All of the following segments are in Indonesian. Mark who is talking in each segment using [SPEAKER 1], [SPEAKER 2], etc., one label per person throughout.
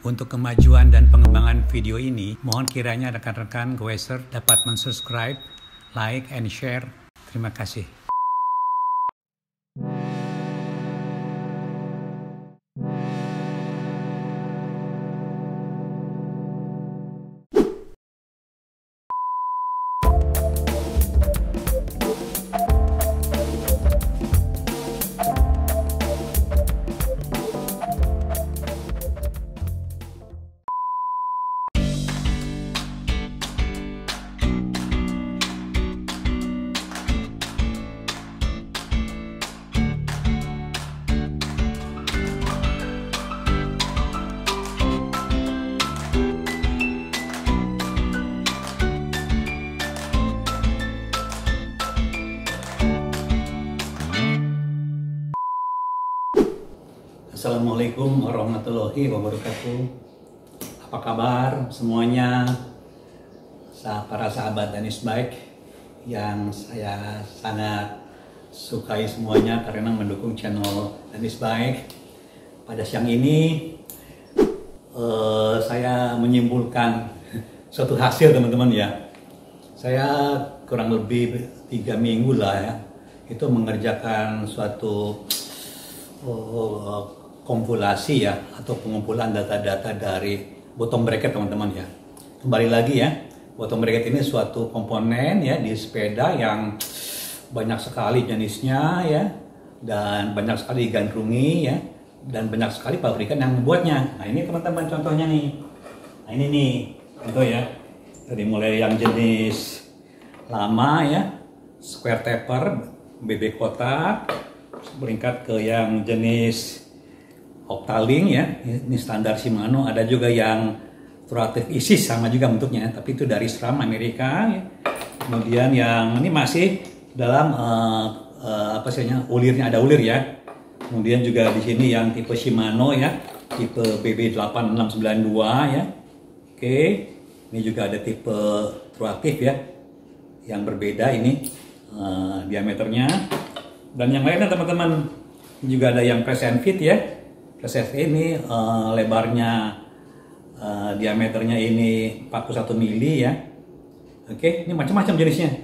[SPEAKER 1] Untuk kemajuan dan pengembangan video ini, mohon kiranya rekan-rekan Goeser dapat mensubscribe, like, and share. Terima kasih. Assalamualaikum warahmatullahi wabarakatuh. Apa kabar semuanya, para sahabat Danis Bike yang saya sangat sukai semuanya karena mendukung channel Danis Bike. Pada siang ini saya menyimpulkan suatu hasil, teman-teman ya. Saya kurang lebih 3 minggu lah ya, itu mengerjakan suatu kompilasi ya, atau pengumpulan data-data dari bottom bracket, teman-teman ya. Kembali lagi ya, bottom bracket ini suatu komponen ya di sepeda yang banyak sekali jenisnya ya, dan banyak sekali digandrungi ya, dan banyak sekali pabrikan yang membuatnya. Nah ini teman-teman contohnya nih. Nah ini nih contoh ya, dari mulai yang jenis lama ya, square taper, BB kotak, meningkat ke yang jenis Octalink ya, ini standar Shimano. Ada juga yang Truative Isis, sama juga bentuknya, tapi itu dari SRAM Amerika ya. Kemudian yang ini masih dalam apa istilahnya, ulirnya, ada ulir ya. Kemudian juga di sini yang tipe Shimano ya, tipe BB8692 ya. Oke, ini juga ada tipe Truative ya, yang berbeda ini diameternya. Dan yang lainnya teman-teman, juga ada yang press and fit ya. Press and fit ini lebarnya, diameternya ini 41 mili ya. Oke, ini macam-macam jenisnya.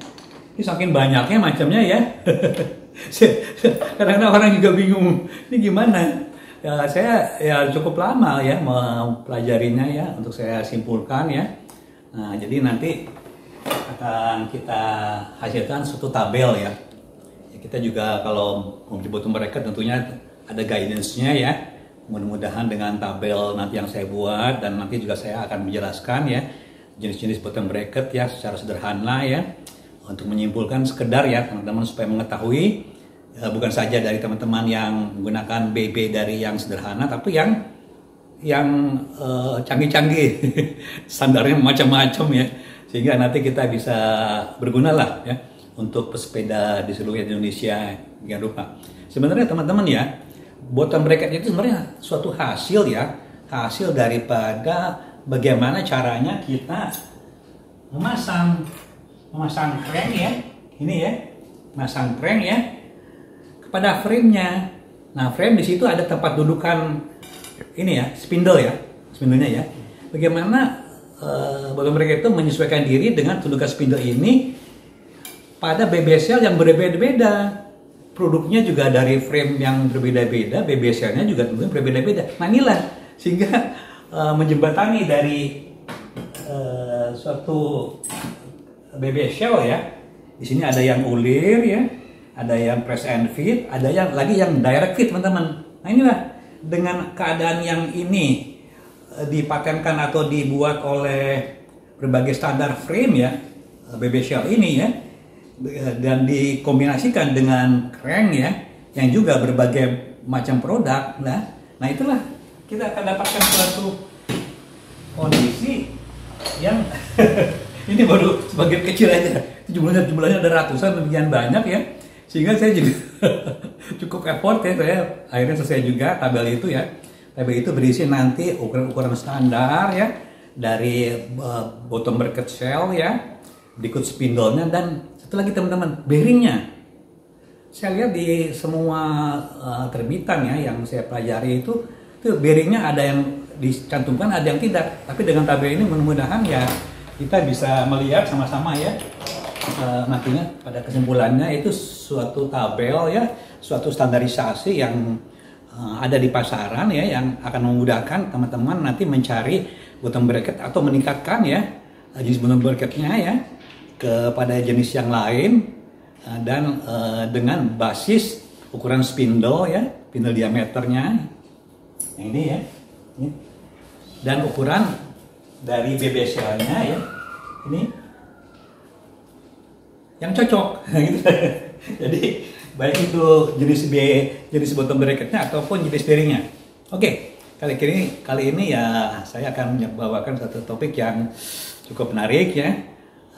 [SPEAKER 1] Ini saking banyaknya macamnya ya. Kadang-kadang orang juga bingung, ini gimana? Ya, saya ya cukup lama ya mempelajarinya ya, untuk saya simpulkan ya. Nah, jadi nanti akan kita hasilkan suatu tabel ya. Kita juga kalau mau dibuat mereka tentunya ada guidance-nya ya. Mudah-mudahan dengan tabel nanti yang saya buat, dan nanti juga saya akan menjelaskan ya jenis-jenis bottom bracket ya secara sederhana ya, untuk menyimpulkan sekedar ya teman-teman supaya mengetahui bukan saja dari teman-teman yang menggunakan BB dari yang sederhana, tapi yang canggih-canggih standarnya macam-macam ya, sehingga nanti kita bisa berguna lah ya untuk pesepeda di seluruh Indonesia. Jangan lupa, sebenarnya teman-teman ya, bottom bracket itu sebenarnya suatu hasil ya, hasil daripada bagaimana caranya kita memasang crank ya, ini ya, memasang crank ya kepada frame-nya. Nah, frame di situ ada tempat dudukan ini ya, spindle-nya ya. Bagaimana bottom bracket itu menyesuaikan diri dengan dudukan spindle ini pada BB-shell yang berbeda-beda. Produknya juga dari frame yang berbeda-beda, BB-shell-nya juga tentunya berbeda-beda. Nah inilah, sehingga menjembatani dari suatu BB-shell ya. Di sini ada yang ulir ya, ada yang press and fit, ada yang lagi yang direct fit, teman-teman. Nah inilah, dengan keadaan yang ini dipatenkan atau dibuat oleh berbagai standar frame ya, BB-shell ini ya, dan dikombinasikan dengan crank ya, yang juga berbagai macam produk. Nah itulah kita akan dapatkan suatu kondisi yang ini baru sebagian kecil aja, jumlahnya ada ratusan, demikian banyak ya, sehingga saya juga cukup effort ya, saya akhirnya selesai juga tabel itu ya. Tabel itu berisi nanti ukuran standar ya dari bottom bracket shell ya, berikut spindle-nya, dan satu lagi teman-teman, bearingnya. Saya lihat di semua terbitan ya yang saya pelajari itu bearingnya ada yang dicantumkan, ada yang tidak. Tapi dengan tabel ini mudah-mudahan ya kita bisa melihat sama-sama ya. Nantinya pada kesimpulannya itu suatu tabel ya, suatu standarisasi yang ada di pasaran ya, yang akan memudahkan teman-teman nanti mencari bottom bracket atau meningkatkan ya jenis bottom bracketnya ya kepada jenis yang lain, dan dengan basis ukuran spindle ya, spindle diameternya yang ini ya, dan ukuran dari BB shell-nya ya, ini yang cocok gitu. Jadi baik itu jenis bottom bracketnya ataupun jenis bearingnya. Oke, kali ini ya saya akan membawakan satu topik yang cukup menarik ya,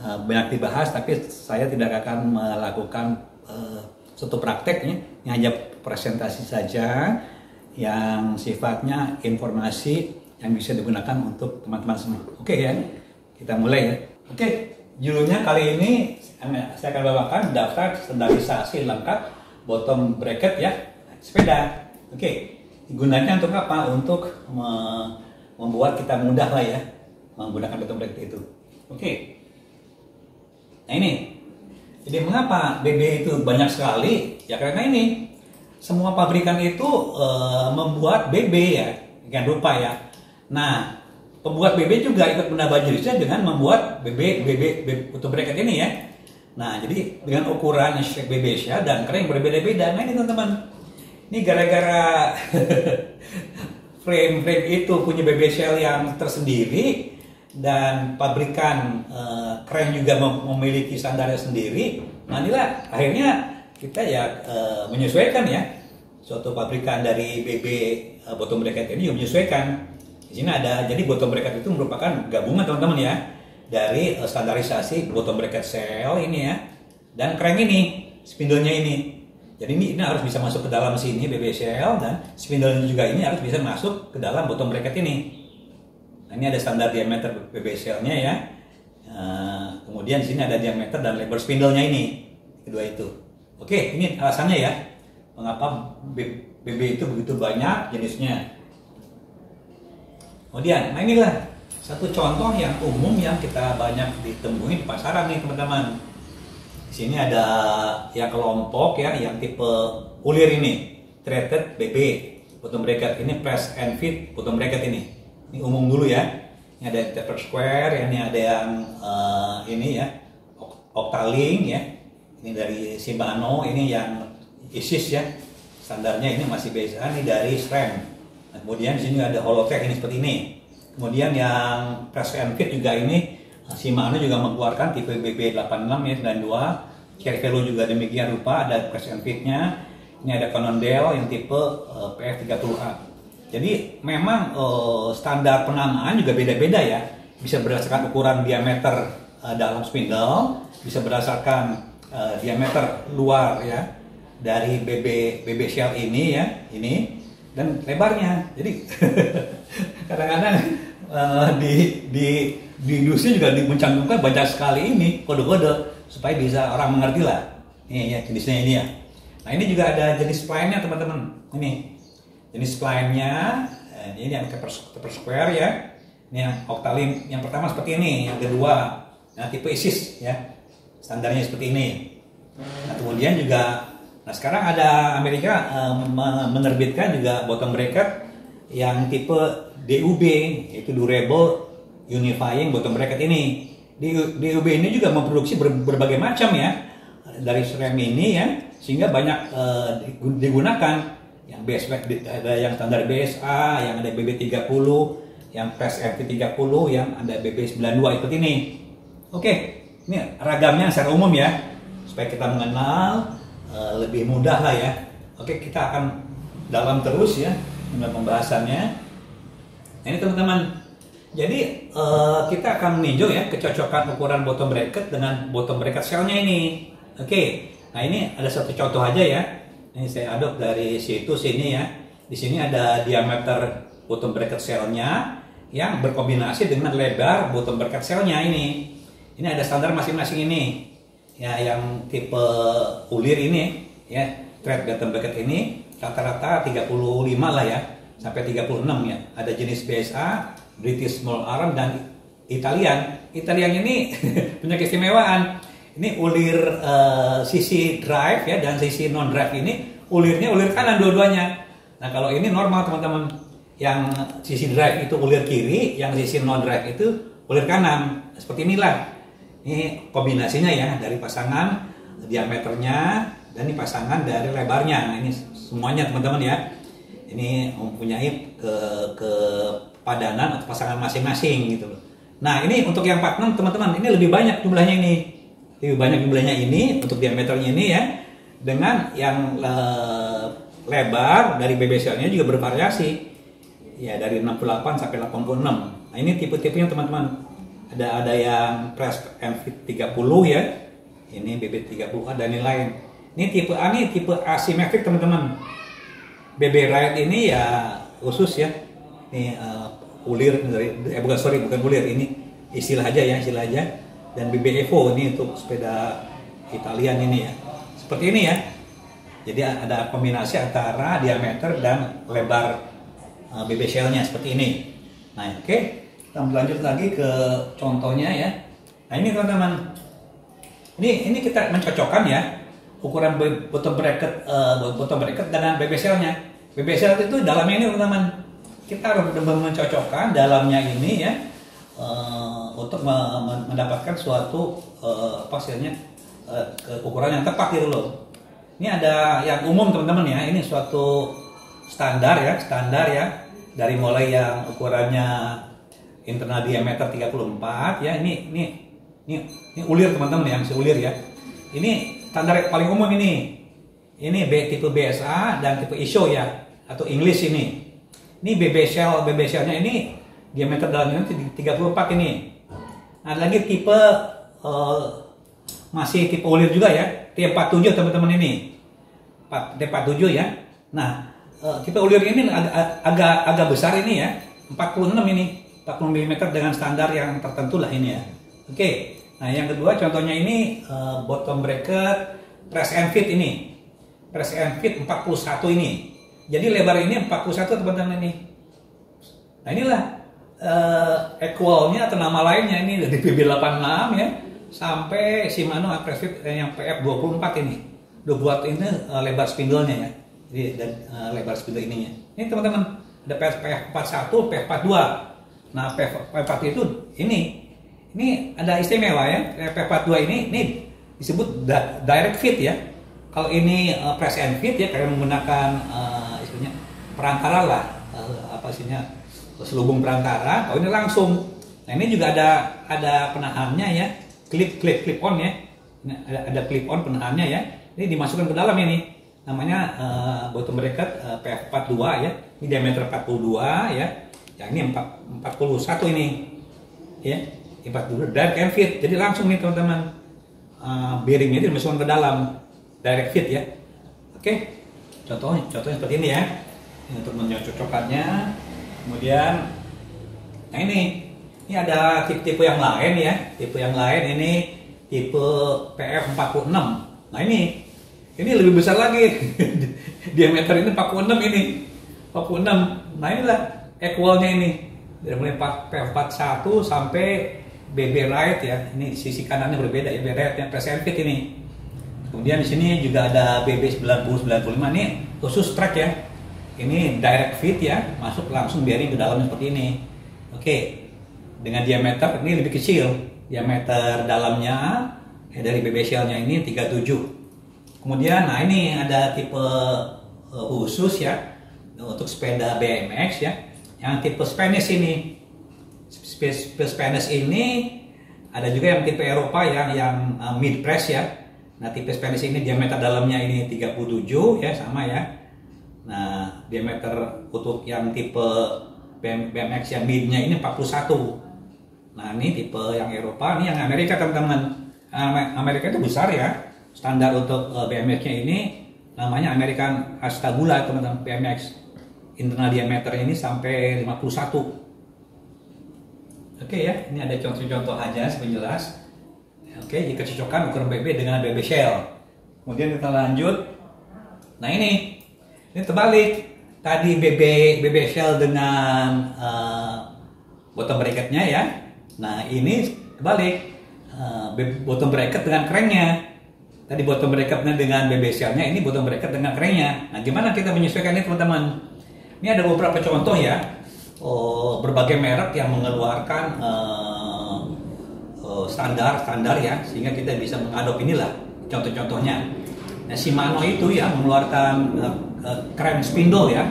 [SPEAKER 1] banyak dibahas, tapi saya tidak akan melakukan suatu prakteknya, ini hanya presentasi saja yang sifatnya informasi yang bisa digunakan untuk teman-teman semua. Oke ya, kita mulai ya. Oke, judulnya kali ini saya akan bawakan daftar standarisasi lengkap bottom bracket ya sepeda. Oke, gunanya untuk apa? Untuk membuat kita mudah lah ya menggunakan bottom bracket itu. Oke, nah ini, jadi mengapa BB itu banyak sekali? Ya karena ini semua pabrikan itu membuat BB ya, jangan lupa ya. Nah, pembuat BB juga ikut menambah jenisnya dengan membuat BB bottom bracket ini ya. Nah, jadi dengan ukuran BB shell dan keren berbeda-beda. Nah ini teman-teman, ini gara-gara frame itu punya BB shell yang tersendiri dan pabrikan keren juga memiliki standarnya sendiri. Nah inilah akhirnya kita ya menyesuaikan ya. Suatu pabrikan dari BB bottom bracket ini juga menyesuaikan. Di sini ada, jadi bottom bracket itu merupakan gabungan teman-teman ya dari standarisasi bottom bracket shell ini ya, dan crank ini, spindle-nya ini. Jadi ini harus bisa masuk ke dalam sini BB shell, dan spindle juga ini harus bisa masuk ke dalam bottom bracket ini. Nah, ini ada standar diameter BB shell-nya ya. Kemudian di sini ada diameter dan lebar spindle-nya ini, kedua itu. Oke, ini alasannya ya, mengapa BB itu begitu banyak jenisnya. Kemudian, nah inilah satu contoh yang umum yang kita banyak ditemui di pasaran nih teman-teman. Di sini ada yang kelompok ya, yang tipe ulir ini, threaded BB bottom bracket, ini press and fit bottom bracket ini. Ini umum dulu ya. Ini ada taper square, ini ada yang ini ya, Octalink ya. Ini dari Shimano, ini yang ISIS ya. Standarnya ini masih biasa, ini dari SRAM. Nah, kemudian di sini ada Holotech ini seperti ini. Kemudian yang press and fit juga ini Shimano juga mengeluarkan tipe BB86 ya, 92. Cervelo juga demikian rupa, ada press and fitnya. Ini ada Cannondale yang tipe PF30A. Jadi memang standar penamaan juga beda-beda ya. Bisa berdasarkan ukuran diameter dalam spindle, bisa berdasarkan diameter luar ya dari BB shell ini ya, ini, dan lebarnya. Jadi kadang-kadang di industri juga mencantumkan banyak sekali ini kode-kode supaya bisa orang mengerti lah. Ini ya jenisnya ini ya. Nah ini juga ada jenis spline-nya teman-teman. Ini jenis spline-nya, ini yang taper square ya. Ini yang Octalink yang pertama seperti ini, yang kedua nah tipe ISIS ya. Standarnya seperti ini. Nah kemudian juga, nah sekarang ada Amerika menerbitkan juga bottom bracket yang tipe DUB, yaitu Durable Unifying Bottom Bracket ini. DUB ini juga memproduksi berbagai macam ya dari SRAM ini ya, sehingga banyak digunakan. Yang ada yang standar BSA, yang ada BB30, yang press FT30, yang ada BB92 seperti ini. Oke, ini ragamnya secara umum ya, supaya kita mengenal lebih mudah lah ya. Oke, kita akan dalam terus ya dalam pembahasannya. Nah, ini teman-teman. Jadi kita akan meninjau ya kecocokan ukuran bottom bracket dengan bottom bracket shell-nya ini. Oke. Nah, ini ada satu contoh aja ya. Ini saya adop dari situs ini ya. Di sini ada diameter bottom bracket shell-nya yang berkombinasi dengan lebar bottom bracket shell-nya ini. Ini ada standar masing-masing ini. Ya, yang tipe ulir ini ya, thread bottom bracket ini rata-rata 35 lah ya, sampai 36 ya. Ada jenis BSA, British Small Arm, dan Italian. Italian ini punya keistimewaan. Ini ulir sisi drive ya, dan sisi non drive ini ulirnya ulir kanan dua-duanya. Nah kalau ini normal teman-teman, yang sisi drive itu ulir kiri, yang sisi non drive itu ulir kanan. Seperti inilah. Ini kombinasinya ya, dari pasangan diameternya dan ini pasangan dari lebarnya. Nah, ini semuanya teman-teman ya. Ini mempunyai kepadanan atau pasangan masing-masing gitu loh. Nah ini untuk yang 46 teman-teman, ini lebih banyak jumlahnya ini. Lebih banyak jumlahnya ini untuk diameternya ini ya. Dengan yang lebar dari BBCL-nya juga bervariasi. Ya dari 68 sampai 86. Nah ini tipe-tipenya teman-teman. Ada yang press MFit 30 ya. Ini BB30 dan lain-lain. Ini tipe A, ini tipe asimetrik teman-teman. BB Ride ini ya khusus ya. Ini ulir dari bukan ulir, ini istilah aja ya, istilah aja. Dan BB Evo ini untuk sepeda Italian ini ya. Seperti ini ya. Jadi ada kombinasi antara diameter dan lebar BB shell-nya seperti ini. Nah, oke. Kita lanjut lagi ke contohnya ya. Nah, ini teman-teman. Ini kita mencocokkan ya ukuran bottom bracket dengan BB shell-nya. BB shell itu dalamnya ini teman-teman. Kita harus mencocokkan dalamnya ini ya untuk mendapatkan suatu ukuran yang tepat gitu loh. Ini ada yang umum teman-teman ya. Ini suatu standar ya dari mulai yang ukurannya internal diameter 34 ya. Ini ulir teman-teman ya, masih ulir ya. Ini standar yang paling umum ini. Ini tipe BSA dan tipe ISO ya, atau English ini. Ini BB shell-nya ini diameter dalamnya 34 ini. Ada lagi tipe masih tipe ulir juga ya, T47 teman-teman ini. T47 ya. Nah, tipe ulir ini agak besar ini ya, 46 ini. 40 mm dengan standar yang tertentu lah ini ya. Oke. Nah, yang kedua contohnya ini bottom bracket press and fit ini. Press and fit 41 ini. Jadi lebar ini 41 teman-teman ini. Nah, inilah equalnya atau nama lainnya ini dari BB86 ya sampai Shimano Press-Fit yang PF24 ini. 24 ini lebar spindlenya ya. Jadi dan lebar spindle ininya. Ini teman-teman ada PF41, PF42. Nah, PF41 itu ini ada istimewa ya. PF42 ini disebut direct fit ya. Kalau ini press and fit ya, kayak menggunakan istilahnya perantara lah, selubung perantara. Kalau ini langsung. Nah, ini juga ada penahannya ya, clip on ya. Ini ada clip on penahannya ya. Ini dimasukkan ke dalam ini. Namanya bottom bracket PF42 ya. Ini diameter 42 ya. Yang ini 41 ini. Ya, 42 direct and fit. Jadi langsung nih teman-teman. Bearingnya itu dimasukkan ke dalam. Direct fit ya. Oke. Contohnya seperti ini ya. Ini untuk mencocokkannya. Kemudian nah ini ada tipe yang lain ya. Tipe yang lain ini tipe PF46. Nah, ini lebih besar lagi. Diameter ini 46 ini. 46. Nah, inilah equalnya ini. Dari mulai PF41 sampai BB right ya. Ini sisi kanannya berbeda ya. BB right yang press and fit ini. Kemudian di sini juga ada BB90-95 ini khusus track ya. Ini direct fit ya, masuk langsung bearing ke dalamnya seperti ini. Oke. Dengan diameter ini lebih kecil. Diameter dalamnya dari BB shell-nya ini 37. Kemudian nah ini ada tipe khusus ya untuk sepeda BMX ya. Yang tipe Spanish ini. Spanish ini ada juga yang tipe Eropa yang mid press ya. Nah, tipe Spanish ini diameter dalamnya ini 37 ya, sama ya. Nah, diameter untuk yang tipe BMX yang midnya ini 41. Nah, ini tipe yang Eropa, ini yang Amerika teman-teman. Amerika itu besar ya. Standar untuk BMX-nya ini namanya American Astagula teman-teman, BMX. Internal diameter ini sampai 51. Oke ya, ini ada contoh-contoh aja supaya jelas. Oke, jika cocokkan ukuran BB dengan BB shell. Kemudian kita lanjut. Nah, ini terbalik. tadi BB shell dengan bottom bracketnya ya. Nah ini kebalik, bottom bracket dengan cranknya. Tadi bottom bracketnya dengan BB shellnya, ini bottom bracket dengan cranknya. Nah gimana kita menyesuaikan ini teman-teman? Ini ada beberapa contoh ya, berbagai merek yang mengeluarkan standar ya, sehingga kita bisa mengadop inilah contoh-contohnya. Nah, Shimano itu ya mengeluarkan crank spindle ya,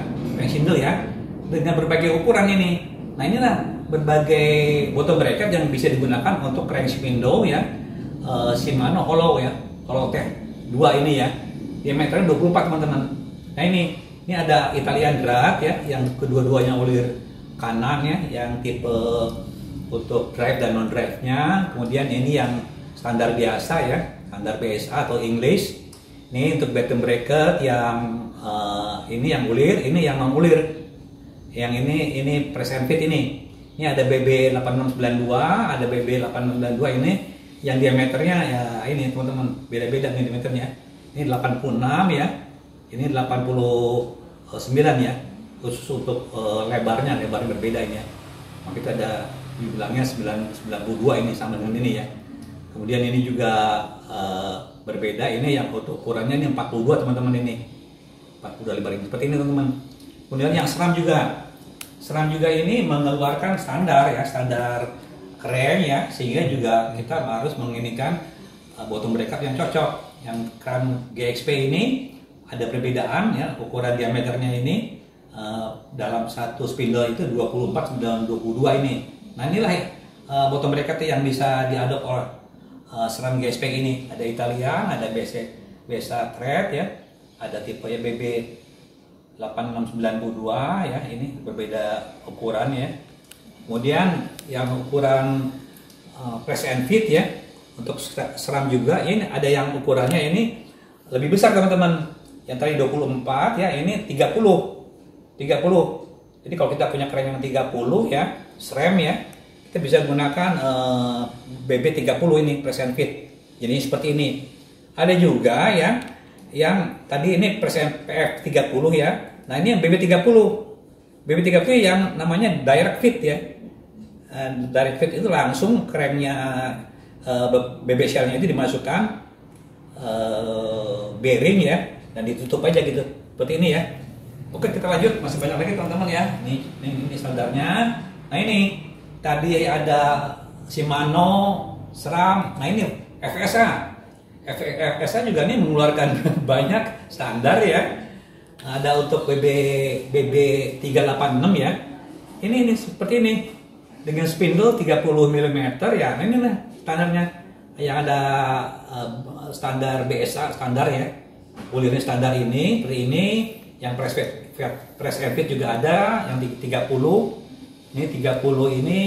[SPEAKER 1] dengan berbagai ukuran ini. Nah inilah berbagai bottom bracket yang bisa digunakan untuk crank spindle ya, Shimano hollow ya, hollow teh 2 ini ya, diameternya 24 teman-teman. Nah ini ada Italian Grad ya, yang kedua-duanya ulir kanan ya, yang tipe untuk drive dan non drive-nya. Kemudian ini yang standar biasa ya, standar BSA atau English. Ini untuk bottom bracket yang ini yang ulir, ini yang non ulir. Yang ini press and fit ini. Ini ada BB 8692, ada BB 8692 ini yang diameternya ya ini teman-teman, beda-beda milimeternya. Ini 86 ya. Ini 89 ya. Khusus untuk lebarnya berbeda ini ya. Maka kita ada dibilangnya 92 ini sama dengan ini ya. Kemudian ini juga berbeda, ini yang untuk ukurannya ini 42 teman-teman, ini 42 lebar ini seperti ini teman-teman. Kemudian yang SRAM juga ini mengeluarkan standar ya, standar keren ya, sehingga juga kita harus menginginkan bottom bracket yang cocok. Yang kran GXP ini ada perbedaan ya, ukuran diameternya ini dalam satu spindle itu 24 dan 22 ini. Nah inilah bottom bracket yang bisa diadop oleh SRAM GSP ini. Ada Italian, ada BSA thread ya, ada tipe ya BB 8692 ya, ini berbeda ukuran ya. Kemudian yang ukuran press and fit ya, untuk SRAM juga ini ada yang ukurannya ini lebih besar teman-teman. Yang tadi 24 ya, ini 30. Jadi kalau kita punya keren yang 30 ya, SRAM ya, kita bisa gunakan BB30 ini press and fit. Jadi seperti ini. Ada juga ya yang tadi ini press and PF 30 ya. Nah, ini yang BB30. BB30 yang namanya direct fit ya. Direct fit itu langsung kerennya BB shell-nya itu dimasukkan bearing ya, dan ditutup aja gitu. Seperti ini ya. Oke, kita lanjut, masih banyak lagi teman-teman ya. Ini standarnya. Nah, ini tadi ada Shimano, SRAM. Nah, ini FSA. FSA juga nih mengeluarkan banyak standar ya. Ada untuk BB 386 ya. Ini seperti ini. Dengan spindle 30 mm ya. Nah, ini lah standarnya. Yang ada standar BSA standar ya. Ulirnya standar ini, seperti ini. Yang press and fit juga ada, yang 30. Ini 30 ini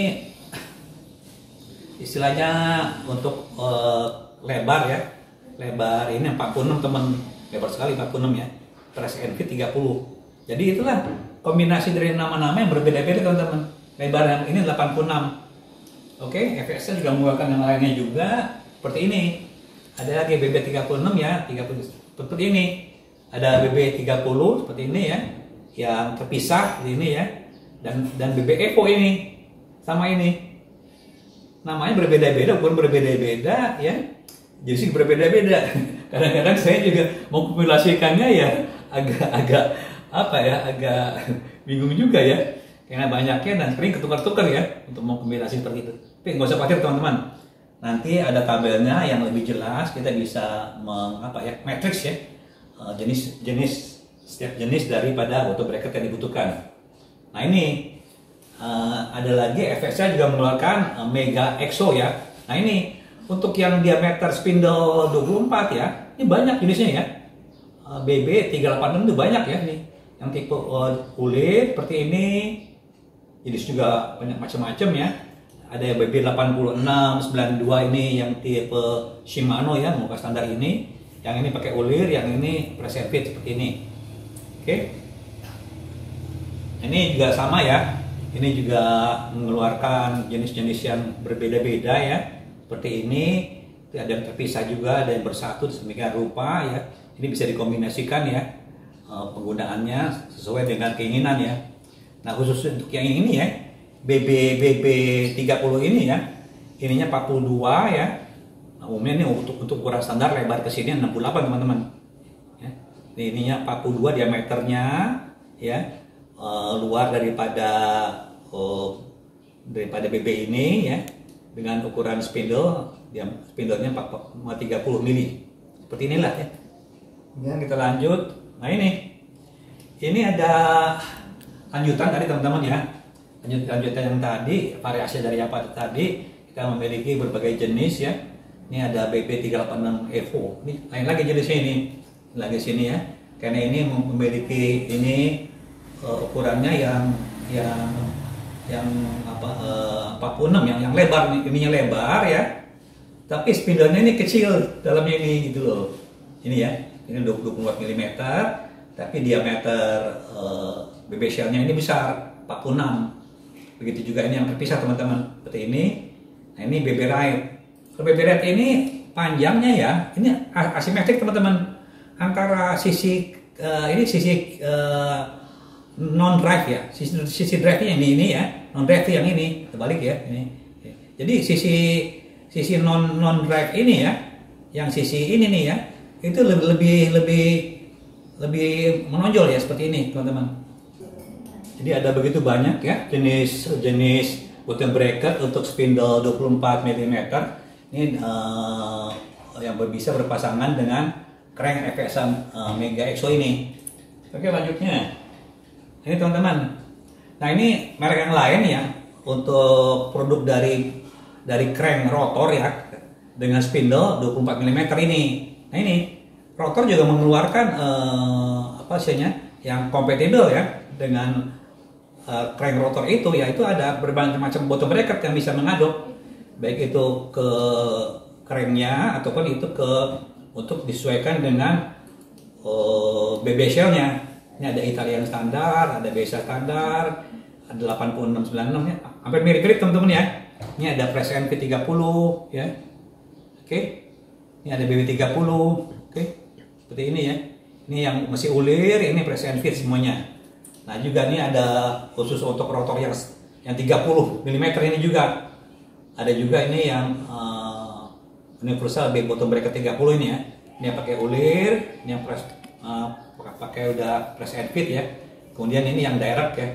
[SPEAKER 1] istilahnya untuk lebar ya. Lebar ini 46 teman, lebar sekali 46 ya. Press and fit 30. Jadi itulah kombinasi dari nama-nama yang berbeda-beda teman-teman. Lebar yang ini 86. Oke, FSA juga mengeluarkan yang lainnya juga seperti ini. Ada lagi BB 36 ya, 30 seperti ini. Ada BB 30 seperti ini ya, yang terpisah ini ya. Dan BB Evo ini sama ini. Namanya berbeda-beda, ukuran berbeda-beda ya. Jadi berbeda-beda. Kadang-kadang saya juga mau kompilasikannya ya agak apa ya, agak bingung juga ya. Karena banyaknya dan sering ketukar-tukar ya untuk mau kompilasi seperti itu. Tapi nggak usah khawatir teman-teman. Nanti ada tabelnya yang lebih jelas, kita bisa matriks ya. Setiap jenis daripada bottom bracket yang dibutuhkan. Nah ini ada lagi FSA juga mengeluarkan Mega EXO ya. Nah ini untuk yang diameter spindle 24 ya, ini banyak jenisnya ya. BB 386 itu banyak ya nih. Yang tipe ulit seperti ini, jenis juga banyak macam-macam ya. Ada BB 86, 92 ini yang tipe Shimano ya, muka standar ini. Yang ini pakai ulir, yang ini press and fit seperti ini. Oke. Ini juga sama ya. Ini juga mengeluarkan jenis-jenis yang berbeda-beda ya. Seperti ini, ada yang terpisah juga, ada yang bersatu sedemikian rupa ya. Ini bisa dikombinasikan ya. penggunaannya sesuai dengan keinginan ya. Nah khusus untuk yang ini ya, BB 30 ini ya, ininya 42 ya. Nah, umumnya ini untuk ukuran standar lebar ke sini 68 teman-teman. Ya. Ininya 42 diameternya ya, luar daripada BB ini ya, dengan ukuran spindle-nya 4,30 mili. Seperti inilah ya. Kemudian kita lanjut. Nah ini ada lanjutan tadi teman-teman ya. Lanjutan yang tadi, variasi dari apa tadi, kita memiliki berbagai jenis ya. Ini ada BB386 Evo. Ini lain lagi jenisnya ini. Lagi sini ya. Karena ini memiliki ukurannya yang 46 yang lebar, ininya lebar ya. Tapi spindle-nya ini kecil dalamnya ini gitu loh. Ini ya. Ini 24 mm, tapi diameter BB shell-nya ini besar, 46. Begitu juga ini yang terpisah teman-teman, seperti ini. Nah ini BB Ride. Kalau BB Ride ini panjangnya ya, ini asimetrik teman-teman, antara sisi sisi non drive ya, sisi drive-nya ini ya, non drive yang ini, terbalik ya ini. Jadi sisi non drive ini ya, yang sisi ini nih ya, itu lebih menonjol ya seperti ini teman-teman. Jadi ada begitu banyak ya jenis bottom bracket untuk spindle 24 mm. Ini yang bisa berpasangan dengan crank FSM Mega EXO ini. Oke, lanjutnya. Ini teman-teman. Nah, ini merek yang lain ya untuk produk dari crank rotor ya dengan spindle 24 mm ini. Nah, ini rotor juga mengeluarkan yang kompatibel ya dengan crank rotor itu, yaitu ada berbagai macam bottom bracket yang bisa mengadop, baik itu ke cranknya ataupun itu untuk disesuaikan dengan BB shell-nya. Ini ada Italian standar, ada BSA standar, ada 8696 ya, hampir mirip-mirip teman-teman ya. Ini ada press NV30 ya. Oke. Ini ada BB30. Oke. Seperti ini ya. Ini yang masih ulir, ini press and fit semuanya. Nah, juga ini ada khusus untuk rotor yang 30 mm ini juga. Ada juga ini yang universal bottom bracket 30 ini ya. Ini yang pakai ulir, ini yang pakai udah press and fit ya. Kemudian ini yang direct ya,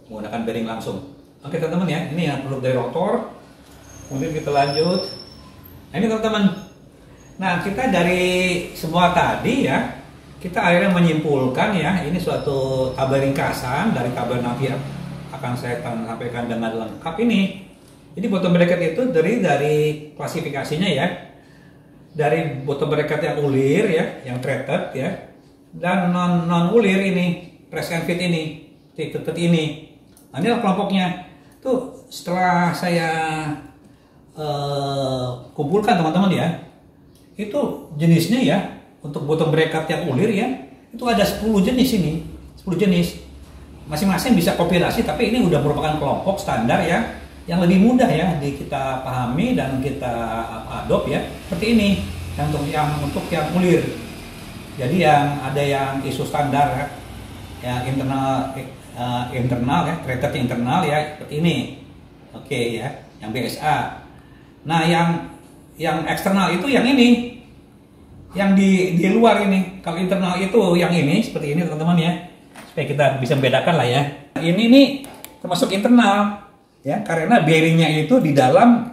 [SPEAKER 1] menggunakan bearing langsung. Oke teman-teman ya, ini yang produk dari rotor. Kemudian kita lanjut. Nah ini teman-teman. Nah kita dari semua tadi ya, kita akhirnya menyimpulkan ya, ini suatu tabel ringkasan dari kabel navi yang akan saya sampaikan dengan lengkap ini. Jadi bottom bracket itu dari klasifikasinya ya, dari bottom bracket yang ulir ya, yang threaded ya, dan non ulir ini, press and fit ini, threaded ini. Nah ini kelompoknya. Tuh setelah saya kumpulkan teman-teman ya, itu jenisnya ya, untuk bottom bracket yang ulir ya, itu ada 10 jenis ini, 10 jenis. Masing-masing bisa kombinasi, tapi ini udah merupakan kelompok standar ya, yang lebih mudah ya kita pahami dan kita adopt ya. Seperti ini, untuk yang ulir. Jadi yang ada yang ISO standar ya, yang internal ya, threaded internal ya, seperti ini. Oke ya, yang BSA. Nah, yang eksternal itu yang ini. Yang di luar ini. Kalau internal itu yang ini, seperti ini teman-teman ya. Supaya kita bisa membedakan lah ya. Ini nih termasuk internal ya, karena bearingnya itu di dalam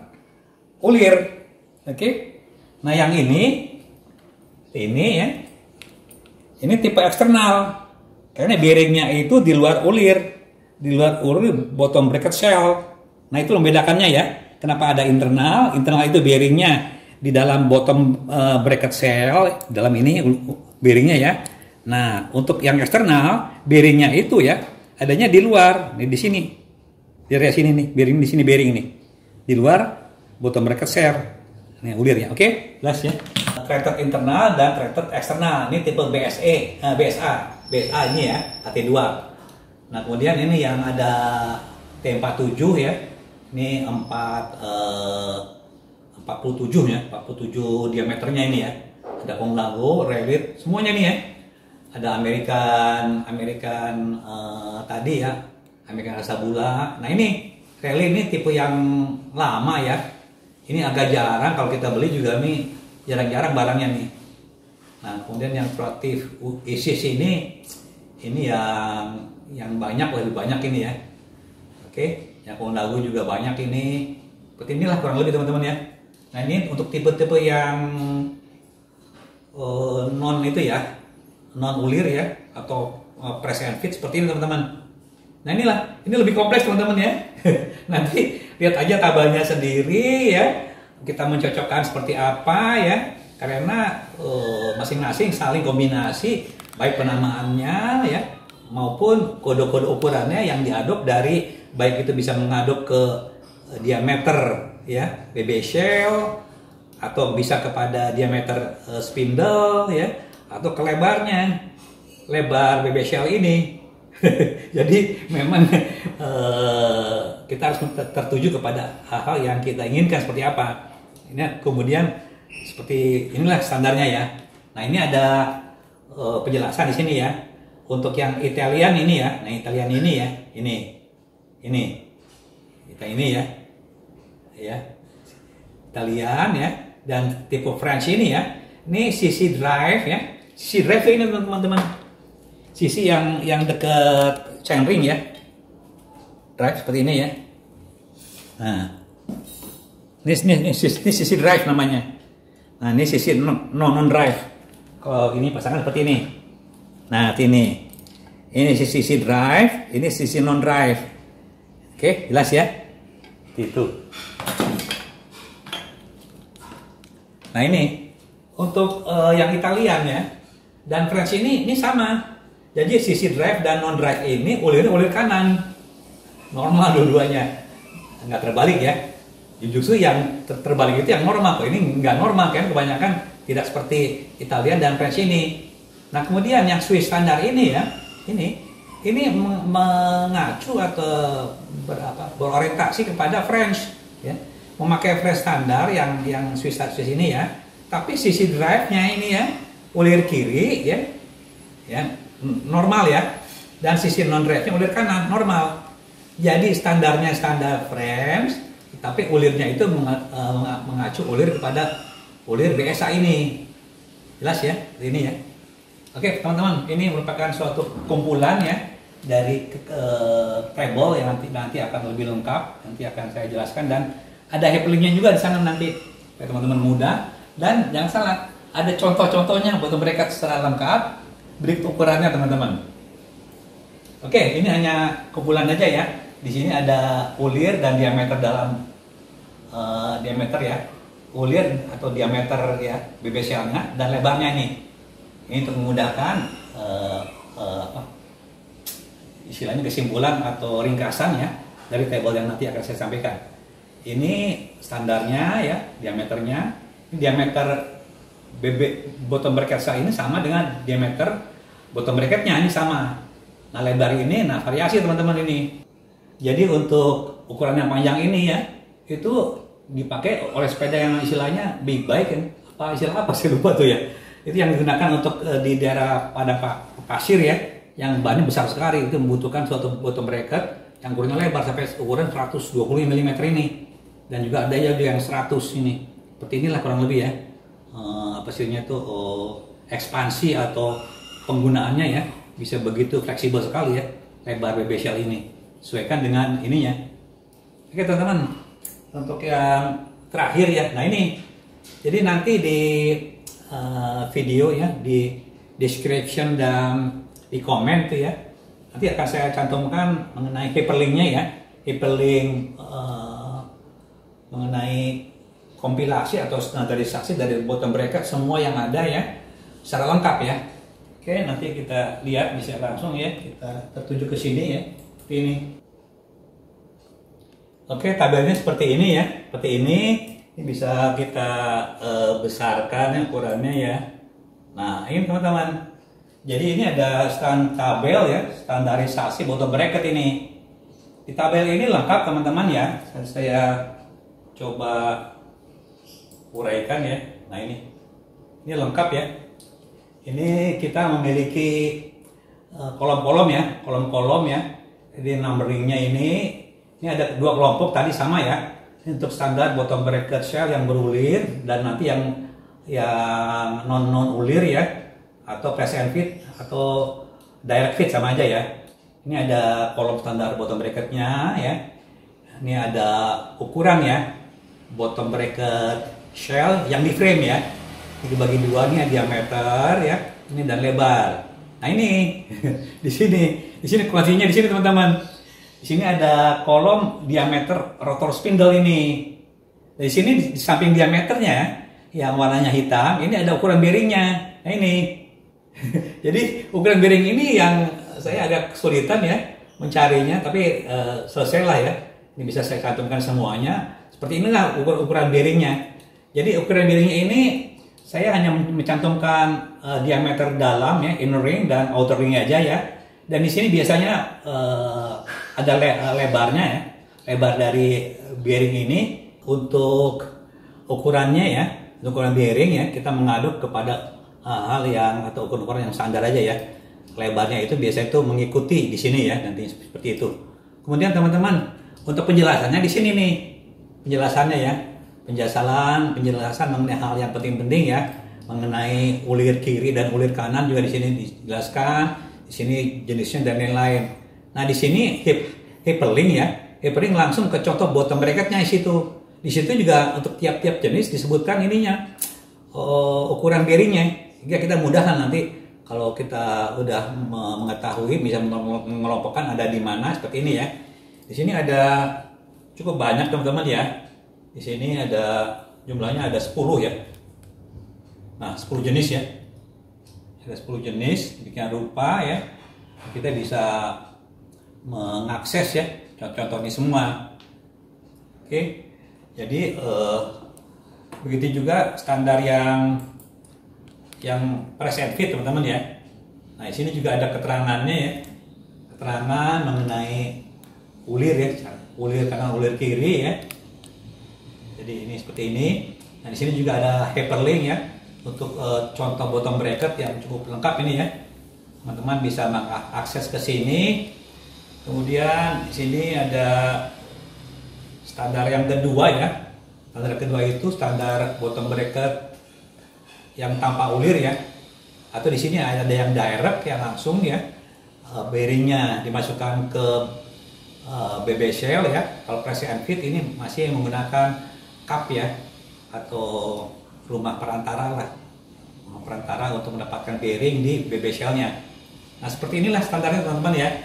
[SPEAKER 1] ulir. Oke. Nah, yang ini ya. Ini tipe eksternal. Karena bearingnya itu di luar ulir. Di luar ulir bottom bracket shell. Nah, itu membedakannya ya. Kenapa ada internal? Internal itu bearingnya di dalam bottom bracket shell, dalam ini bearingnya ya. Nah, untuk yang eksternal, bearingnya itu ya adanya di luar, nih di sini. Di area sini nih, bearing di sini, bearing nih. Di luar bottom bracket shell. Ini ulirnya. Oke, jelas ya. Threaded internal dan threaded eksternal. Ini tipe BSA ini ya, HT2. Nah, kemudian ini yang ada T47 ya. Ini 47 ya, 47 diameternya ini ya. Ada penglago, rewit, semuanya nih ya. ada American tadi ya, American rasa gula. Nah ini rally ini tipe yang lama ya. Ini agak jarang kalau kita beli juga nih, jarang-jarang barangnya nih. Nah kemudian yang proaktif ISIS ini yang banyak, lebih banyak ini ya. Oke, yang lagu juga banyak ini. Seperti inilah kurang lebih teman-teman ya. Nah ini untuk tipe-tipe yang non itu ya, non ulir ya, atau press and fit seperti ini teman-teman. Nah inilah, ini lebih kompleks teman-teman ya. Nanti lihat aja tabelnya sendiri ya. Kita mencocokkan seperti apa ya, karena masing-masing saling kombinasi baik penamaannya ya maupun kode-kode ukurannya yang diadop dari, baik itu bisa mengadop ke diameter ya BB shell, atau bisa kepada diameter spindle ya, atau ke lebar BB shell ini. Jadi memang kita harus tertuju kepada hal-hal yang kita inginkan seperti apa. Ini kemudian seperti inilah standarnya ya. Nah ini ada penjelasan di sini ya. Untuk yang Italian ini ya, nah Italian ini ya, ini kita ini ya, Italian ya, dan tipe French ini ya. Ini sisi drive ya, sisi drive ini teman-teman, sisi yang dekat chainring ya, drive seperti ini ya. Nah, ini sisi drive namanya. Nah ini sisi non drive. Kalau ini pasangan seperti ini. Nah ini sisi drive, ini sisi non drive. Oke, jelas ya? Itu. Nah ini untuk yang Italian ya, dan French ini sama. Jadi sisi drive dan non drive ini ulirnya ulir kanan, normal dua-duanya, nggak terbalik ya. Justru yang terbalik itu yang normal. Kok ini nggak normal kan? Kebanyakan tidak seperti Italian dan French ini. Nah kemudian yang Swiss standar ini ya, ini mengacu atau berorientasi kepada French ya, memakai French standar yang Swiss ini ya, tapi sisi drive-nya ini ya ulir kiri ya normal ya, dan sisi non drive-nya ulir kanan normal. Jadi standarnya standar French, tapi ulirnya itu mengacu ulir kepada ulir BSA ini. Jelas ya ini ya. Oke teman-teman, ini merupakan suatu kumpulan ya dari treble yang nanti akan lebih lengkap, nanti akan saya jelaskan, dan ada hyperlinknya juga di sana nanti supaya teman-teman mudah. Dan jangan salah, ada contoh-contohnya buat mereka secara lengkap, berikut ukurannya teman-teman. Oke, ini hanya kumpulan aja ya. Di sini ada ulir dan diameter dalam diameter ya, ulir atau diameter ya BB shell-nya, dan lebarnya ini. Ini untuk memudahkan istilahnya kesimpulan atau ringkasan ya dari table yang nanti akan saya sampaikan. Ini standarnya ya, diameternya. Ini diameter BB bottom bracket saya ini sama dengan diameter bottom bracketnya, ini sama. Nah lebar ini, nah variasi teman-teman ini. Jadi untuk ukuran yang panjang ini ya, itu dipakai oleh sepeda yang istilahnya big bike kan? Istilah apa sih lupa tuh ya. Itu yang digunakan untuk di daerah padang pasir ya, yang bannya besar sekali, itu membutuhkan suatu bottom bracket yang ukurannya lebar sampai ukuran 120 mm ini, dan juga ada yang 100 ini. Seperti inilah kurang lebih ya, hasilnya itu ekspansi atau penggunaannya ya, bisa begitu fleksibel sekali ya, lebar BB shell ini, sesuaikan dengan ininya. Oke teman-teman, untuk yang terakhir ya, nah ini, jadi nanti di video ya, di description dan di komen tuh ya, nanti akan saya cantumkan mengenai hyperlinknya ya, hyperlink mengenai kompilasi atau standarisasi dari bottom bracket semua yang ada ya, secara lengkap ya. Oke, nanti kita lihat bisa langsung ya, kita tertuju ke sini ya, seperti ini. Oke, tabelnya seperti ini ya, seperti ini. Ini bisa kita besarkan ya ukurannya ya. Nah ini teman-teman, jadi ini ada tabel ya, standarisasi bottom bracket ini. Di tabel ini lengkap teman-teman ya. Saya coba uraikan ya. Nah ini lengkap ya. Ini kita memiliki kolom-kolom ya, kolom-kolom ya. Jadi numberingnya ini ada dua kelompok tadi sama ya. Ini untuk standar bottom bracket shell yang berulir dan nanti yang non ulir ya, atau press and fit atau direct fit sama aja ya. Ini ada kolom standar bottom bracketnya ya. Ini ada ukuran ya, bottom bracket shell yang di frame ya. Ini dibagi dua nih, diameter ya, ini dan lebar. Nah ini di sini kuncinya di sini teman-teman. Di sini ada kolom diameter rotor spindle ini. Di sini di samping diameternya yang warnanya hitam, ini ada ukuran bearingnya. Nah ini. Jadi ukuran bearing ini yang saya agak kesulitan ya mencarinya, tapi selesai lah ya. Ini bisa saya cantumkan semuanya. Seperti inilah ukuran bearingnya. Jadi ukuran bearingnya ini saya hanya mencantumkan diameter dalam ya, inner ring dan outer ring aja ya. Dan di sini biasanya ada lebarnya ya, lebar dari bearing ini. Untuk ukurannya ya, untuk ukuran bearing ya, kita mengaduk kepada hal yang atau ukuran yang standar aja ya. Lebarnya itu biasanya itu mengikuti di sini ya, nanti seperti itu. Kemudian teman-teman, untuk penjelasannya di sini nih, penjelasannya ya. Penjelasan mengenai hal yang penting-penting ya, mengenai ulir kiri dan ulir kanan juga di sini dijelaskan, di sini jenisnya dan lain-lain. Nah di sini hyperlink ya, hyperlink langsung ke contoh bottom bracketnya di situ. Di situ juga untuk tiap-tiap jenis disebutkan ininya ukuran bearingnya, sehingga kita mudahan nanti kalau kita udah mengetahui bisa mengelompokkan ada di mana seperti ini ya. Di sini ada cukup banyak teman-teman ya. Di sini ada jumlahnya ada 10 ya. Nah, 10 jenis ya. Ada 10 jenis demikian rupa ya. Kita bisa mengakses ya contoh-contoh ini semua. Oke. Jadi begitu juga standar yang press and fit teman-teman ya. Nah, di sini juga ada keterangannya ya. Keterangan mengenai ulir ya. Ulir kanan, ulir kiri ya. Jadi ini seperti ini. Nah di sini juga ada hyperlink ya untuk contoh bottom bracket yang cukup lengkap ini ya. Teman-teman bisa mengakses ke sini. Kemudian di sini ada standar yang kedua ya. Standar kedua itu standar bottom bracket yang tanpa ulir ya. Atau di sini ada yang direct yang langsung ya. Bearingnya dimasukkan ke BB shell ya. Kalau press and fit ini masih menggunakan cup ya, atau rumah perantara lah, rumah perantara untuk mendapatkan bearing di BB shell-nya. Nah seperti inilah standarnya teman-teman ya.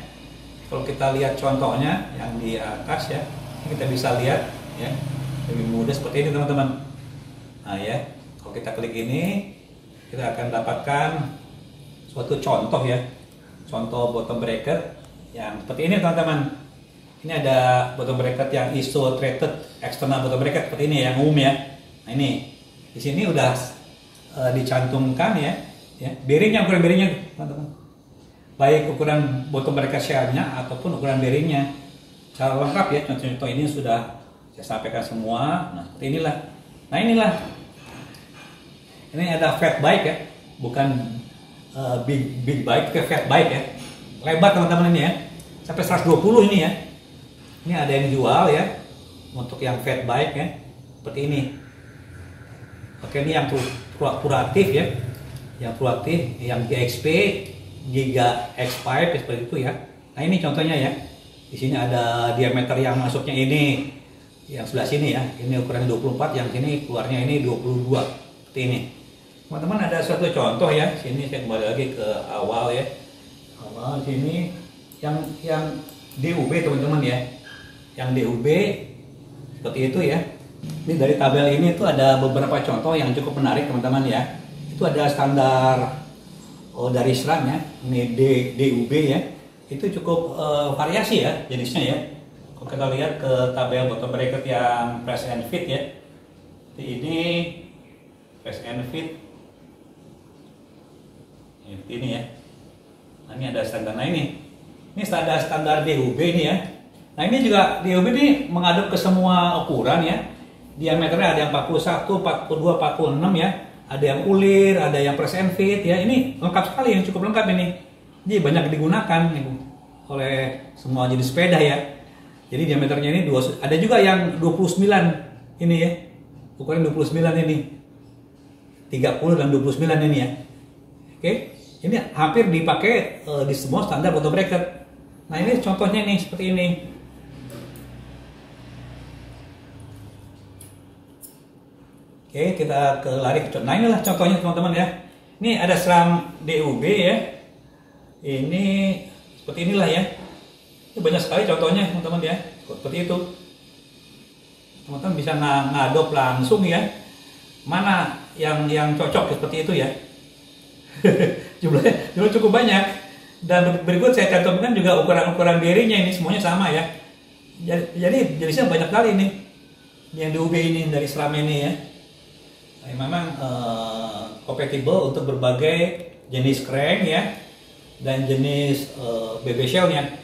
[SPEAKER 1] Kalau kita lihat contohnya yang di atas ya, kita bisa lihat ya, lebih mudah seperti ini teman-teman. Nah ya, kalau kita klik ini, kita akan dapatkan suatu contoh ya, contoh bottom bracket yang seperti ini teman-teman. Ini ada bottom bracket yang ISO treated external bottom bracket seperti ini yang umum ya. Nah ini di sini udah dicantumkan ya, bearingnya, ukuran bearingnya teman-teman. Baik ukuran bottom bracket shell-nya ataupun ukuran bearingnya. Secara lengkap ya, contoh-contoh ini sudah saya sampaikan semua. Nah seperti inilah. Nah inilah. Ini ada fat bike ya, bukan big bike, ke fat bike ya. Lebar teman-teman ini ya, sampai 120 ini ya. Ini ada yang jual ya, untuk yang fat bike ya, seperti ini. Oke, ini yang puratif ya, yang puratif, yang GXP, Giga X5 seperti itu ya. Nah ini contohnya ya, di sini ada diameter yang masuknya ini, yang sebelah sini ya, ini ukurannya 24, yang sini keluarnya ini 22, seperti ini. Teman-teman ada suatu contoh ya, sini saya kembali lagi ke awal ya, awal sini, yang DUB teman-teman ya. Yang DUB seperti itu ya. Ini dari tabel ini tuh ada beberapa contoh yang cukup menarik teman-teman ya. Itu ada standar dari SRAM ya. Ini DUB ya. Itu cukup variasi ya jenisnya ya. Kalau kita lihat ke tabel bottom bracket yang press and fit ya. Ini press and fit. Ini ya. Nah, ini ada standar. Nah ini standar DUB ini ya. Nah ini juga DUB ini mengaduk ke semua ukuran ya. Diameternya ada yang 41, 42, 46 ya. ada yang ulir, ada yang press and fit ya. Ini lengkap sekali, yang cukup lengkap ini. Jadi banyak digunakan nih, oleh semua jenis sepeda ya. Jadi diameternya ini ada juga yang 29 ini ya. Ukuran 29 ini. 30 dan 29 ini ya. Oke. Ini hampir dipakai di semua standar bottom bracket. Nah, ini contohnya nih seperti ini. Oke, kita lari ke. Nah, inilah contohnya teman-teman ya. Ini ada SRAM DUB ya. Ini seperti inilah ya. Ini banyak sekali contohnya teman-teman ya. Seperti itu. Teman-teman bisa ngadop langsung ya. Mana yang cocok seperti itu ya. jumlahnya cukup banyak. Dan berikut saya cantumkan juga ukuran-ukuran bearingnya, ini semuanya sama ya. Jadi jenisnya banyak kali nih. Yang DUB ini dari SRAM ini ya. Nah, memang compatible untuk berbagai jenis crank ya dan jenis BB shellnya.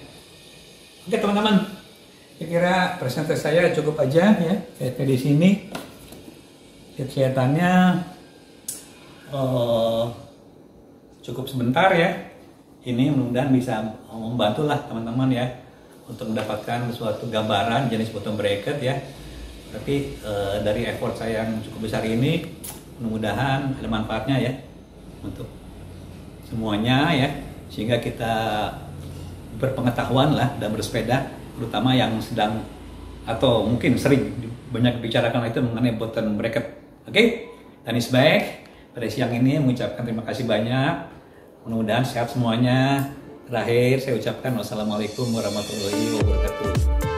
[SPEAKER 1] Oke teman-teman, kira-kira presentasi saya cukup aja ya. Kayak di sini kelihatannya cukup sebentar ya. Ini mudah-mudahan bisa membantu lah teman-teman ya untuk mendapatkan suatu gambaran jenis bottom bracket ya. Tapi dari effort saya yang cukup besar ini, mudah-mudahan ada manfaatnya ya untuk semuanya ya, sehingga kita berpengetahuan lah dan bersepeda, terutama yang sedang atau mungkin sering banyak dibicarakan itu mengenai bottom bracket. Oke, Danis baik pada siang ini mengucapkan terima kasih banyak, mudah-mudahan sehat semuanya. Terakhir saya ucapkan wassalamualaikum warahmatullahi wabarakatuh.